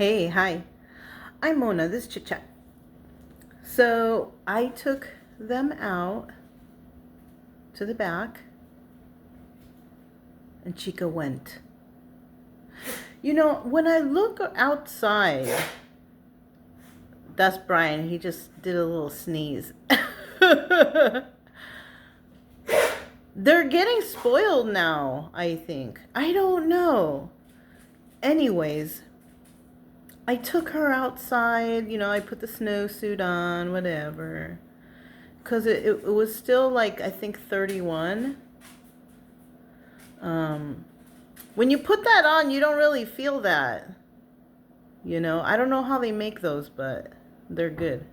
Hey, hi. I'm Mona. This is Chit Chat. So I took them out to the back, and Chica went. You know, when I look outside, that's Brian. He just did a little sneeze. They're getting spoiled now, I think. I don't know. Anyways, I took her outside. I put the snowsuit on, whatever. Because it was still like, I think 31. When you put that on, you don't really feel that. I don't know how they make those, but they're good.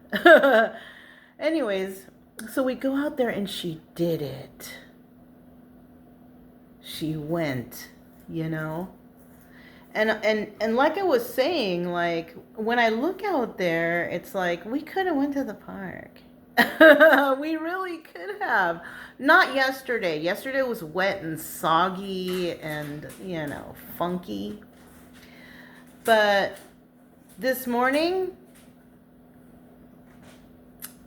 Anyways, so we go out there and she did it. She went, you know. And like I was saying, like when I look out there, it's like we could have went to the park. We really could have. Not yesterday. Yesterday was wet and soggy and, funky. But this morning,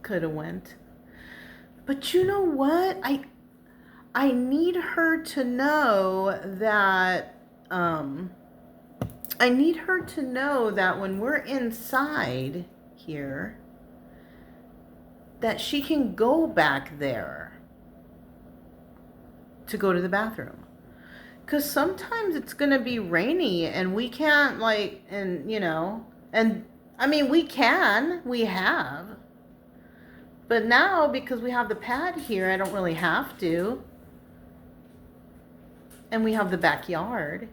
could have went. But you know what? I need her to know that I need her to know that when we're inside here, that she can go back there to go to the bathroom. Because sometimes it's going to be rainy and we can't and I mean, we have. But now, because we have the pad here, I don't really have to. And we have the backyard.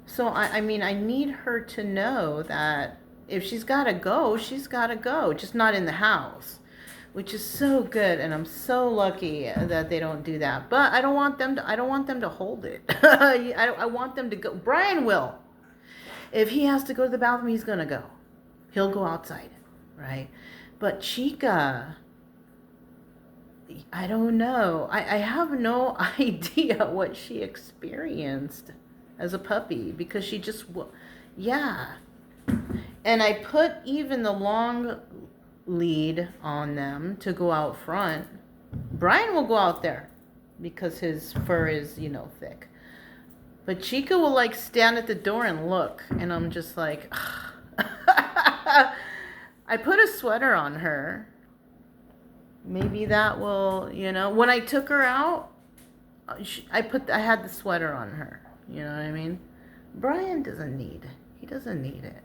So, I mean, I need her to know that if she's got to go, she's got to go. Just not in the house. Which is so good, and I'm so lucky that they don't do that. But I don't want them to hold it. I want them to go. Brian will. If he has to go to the bathroom, he's going to go. He'll go outside, right? But Chica, I don't know. I have no idea what she experienced as a puppy because she just, yeah. And I put even the long lead on them to go out front. Brian will go out there because his fur is, thick. But Chica will like stand at the door and look. And I'm just like, I put a sweater on her. Maybe that will, when I took her out, I had the sweater on her. You know what I mean? Brian doesn't need it.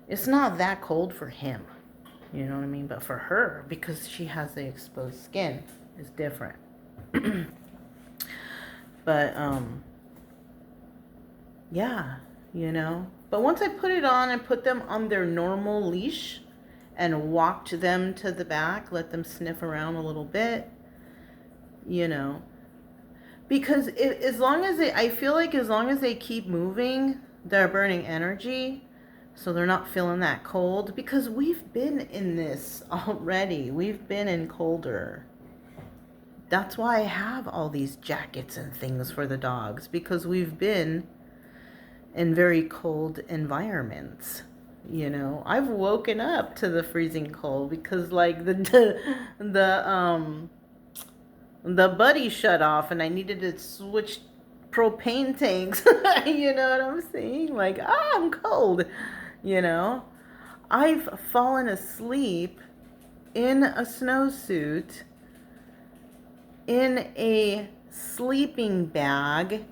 It's not that cold for him. You know what I mean? But for her, because she has the exposed skin, it's different. But, yeah, But once I put it on and put them on their normal leash and walked them to the back, let them sniff around a little bit, Because I feel like as long as they keep moving, they're burning energy. So they're not feeling that cold. Because we've been in this already. We've been in colder. That's why I have all these jackets and things for the dogs. Because we've been in very cold environments. I've woken up to the freezing cold. Because like the buddy shut off and I needed to switch propane tanks. You know what I'm saying? Like, I'm cold. I've fallen asleep in a snowsuit in a sleeping bag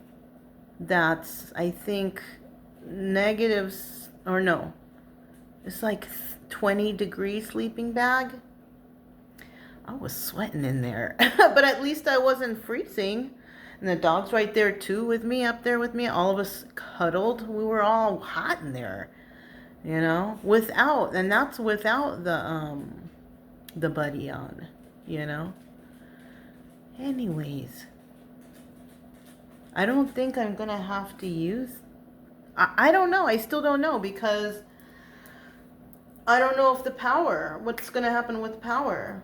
that's, I think, negatives, or no, it's like 20 degree sleeping bag. I was sweating in there, but at least I wasn't freezing. And the dog's right there too with me, up there with me. All of us cuddled. We were all hot in there, and that's without the buddy on, Anyways, I don't think I'm going to have to use, I don't know. I still don't know because I don't know if what's going to happen with power.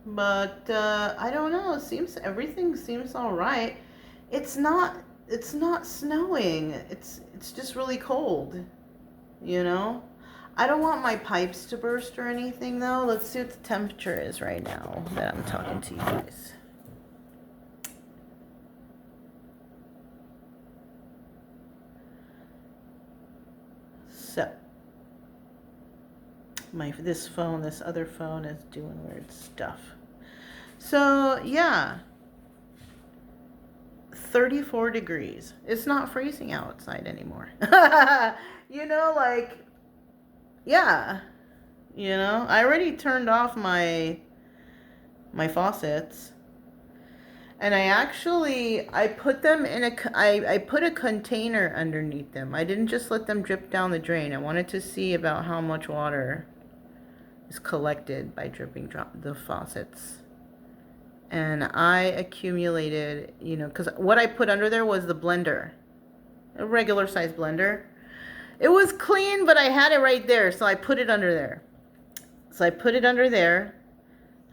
But I don't know. Everything seems all right. It's not it's not snowing. It's just really cold, you know? I don't want my pipes to burst or anything though. Let's see what the temperature is right now that I'm talking to you guys. So, this other phone is doing weird stuff. So, yeah. 34 degrees. It's not freezing outside anymore. You know, like, yeah. You know, I already turned off my faucets. And I put them in I put a container underneath them. I didn't just let them drip down the drain. I wanted to see about how much water is collected by dripping the faucets. And I accumulated, you know, because what I put under there was the blender, a regular size blender. It was clean, but I had it right there, so I put it under there. So I put it under there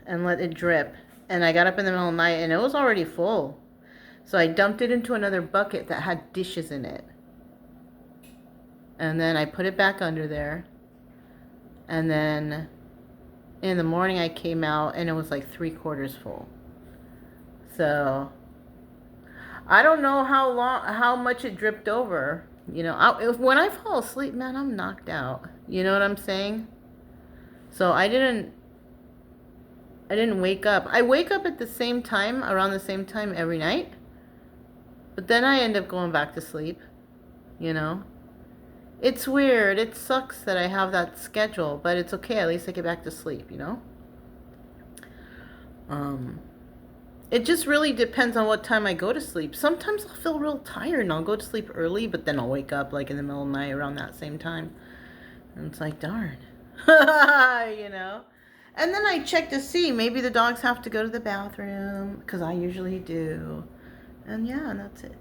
and let it drip. And I got up in the middle of the night, and it was already full. So I dumped it into another bucket that had dishes in it. And then I put it back under there. And then in the morning I came out, and it was like 3/4 full. So I don't know how much it dripped over. You know, when I fall asleep, man, I'm knocked out. You know what I'm saying? So I didn't wake up. I wake up at the same time, around the same time every night. But then I end up going back to sleep. You know? It's weird. It sucks that I have that schedule, but it's okay. At least I get back to sleep, you know? It just really depends on what time I go to sleep. Sometimes I'll feel real tired and I'll go to sleep early, but then I'll wake up like in the middle of the night around that same time. And it's like, darn. You know? And then I check to see, maybe the dogs have to go to the bathroom, because I usually do. And yeah, and that's it.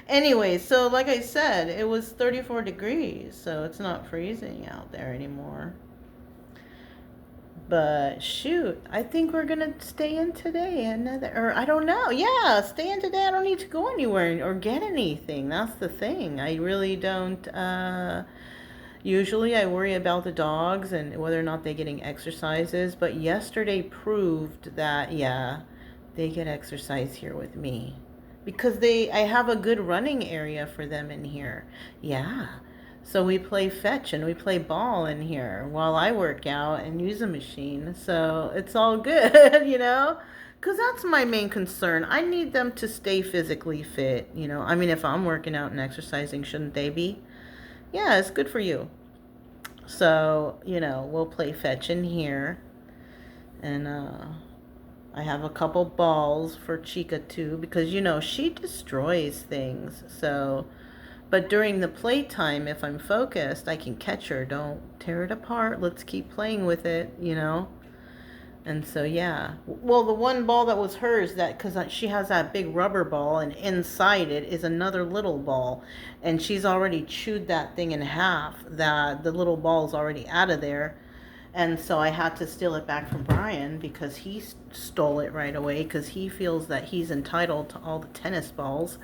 Anyway, so like I said, it was 34 degrees, so it's not freezing out there anymore. But shoot, I think we're going to stay in today. Or I don't know. Yeah, stay in today. I don't need to go anywhere or get anything. That's the thing. I really don't. Usually I worry about the dogs and whether or not they're getting exercises. But yesterday proved that, yeah, they get exercise here with me. Because I have a good running area for them in here. Yeah. So we play fetch and we play ball in here while I work out and use a machine. So it's all good, you know? Because that's my main concern. I need them to stay physically fit, you know? I mean, if I'm working out and exercising, shouldn't they be? Yeah, it's good for you. So, you know, we'll play fetch in here. And I have a couple balls for Chica too, because, you know, she destroys things. So... But during the playtime, if I'm focused, I can catch her. Don't tear it apart. Let's keep playing with it, you know? And so, yeah. Well, the one ball that was hers, because she has that big rubber ball, and inside it is another little ball. And she's already chewed that thing in half. The little ball's already out of there. And so I had to steal it back from Brian, because he stole it right away, because he feels that he's entitled to all the tennis balls.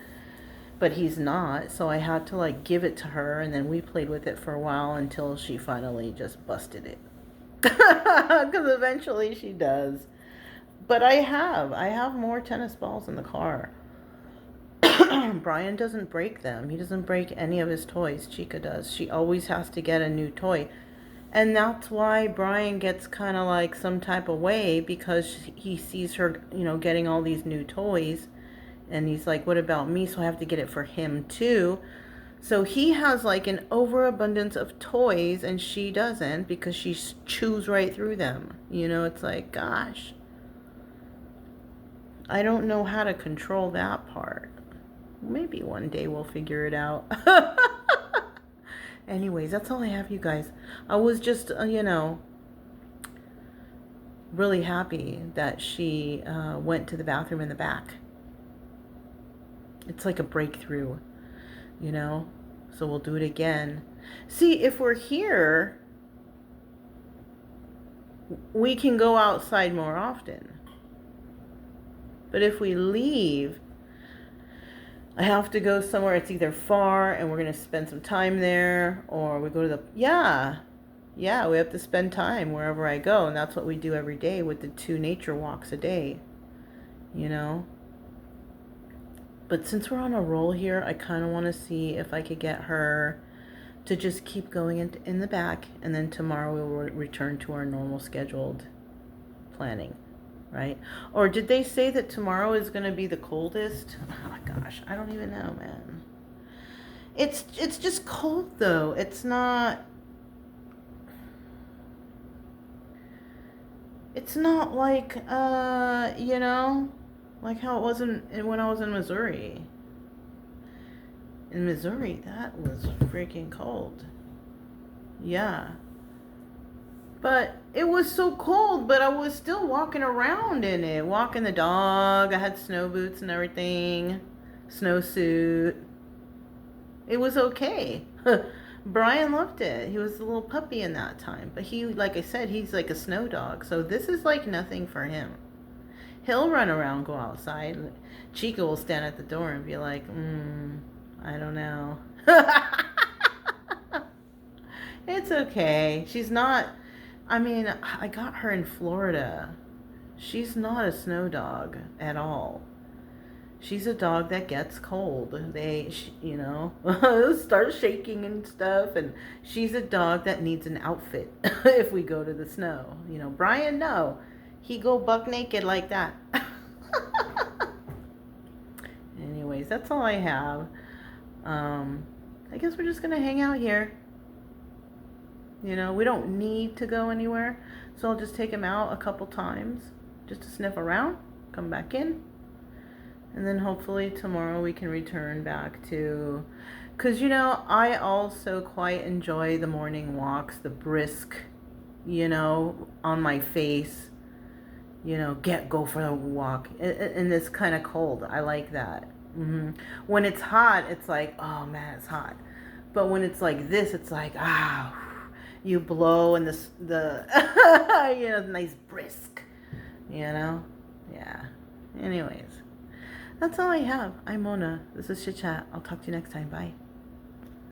But he's not, so I had to like give it to her, and then we played with it for a while until she finally just busted it. Because eventually she does. But I have more tennis balls in the car. Brian doesn't break them. He doesn't break any of his toys. Chica does. She always has to get a new toy. And that's why Brian gets kind of like some type of way, because he sees her, you know, getting all these new toys. And he's like, what about me? So I have to get it for him too. So he has like an overabundance of toys, and she doesn't, because she chews right through them. You know, it's like, gosh. I don't know how to control that part. Maybe one day we'll figure it out. Anyways, that's all I have, you guys. I was just, you know, really happy that she went to the bathroom in the back. It's like a breakthrough, you know? So we'll do it again. See, if we're here, we can go outside more often. But if we leave, I have to go somewhere. It's either far and we're going to spend some time there, or we go to the, yeah, we have to spend time wherever I go. And that's what we do every day with the 2 nature walks a day, you know. But since we're on a roll here, I kind of want to see if I could get her to just keep going in the back. And then tomorrow we will return to our normal scheduled planning. Right? Or did they say that tomorrow is going to be the coldest? Oh my gosh, I don't even know, man. It's just cold though. It's not like you know, like how it wasn't when I was in Missouri. In Missouri, that was freaking cold. Yeah. But it was so cold, but I was still walking around in it. Walking the dog. I had snow boots and everything. Snowsuit. It was okay. Brian loved it. He was a little puppy in that time. But he, like I said, he's like a snow dog. So this is like nothing for him. He'll run around, go outside. Chica will stand at the door and be like, I don't know. It's okay. She's not... I mean, I got her in Florida. She's not a snow dog at all. She's a dog that gets cold. You know, start shaking and stuff. And she's a dog that needs an outfit if we go to the snow. You know, Brian, no. He go buck naked like that. Anyways, that's all I have. I guess we're just going to hang out here. You know, we don't need to go anywhere. So I'll just take him out a couple times just to sniff around, come back in. And then hopefully tomorrow we can return back to... Because, you know, I also quite enjoy the morning walks, the brisk, you know, on my face. You know, go for a walk. In this kind of cold. I like that. When it's hot, it's like, oh man, it's hot. But when it's like this, it's like, you blow and the you know, nice brisk, you know. Yeah. Anyways, that's all I have. I'm Mona. This is Chit Chat. I'll talk to you next time. Bye.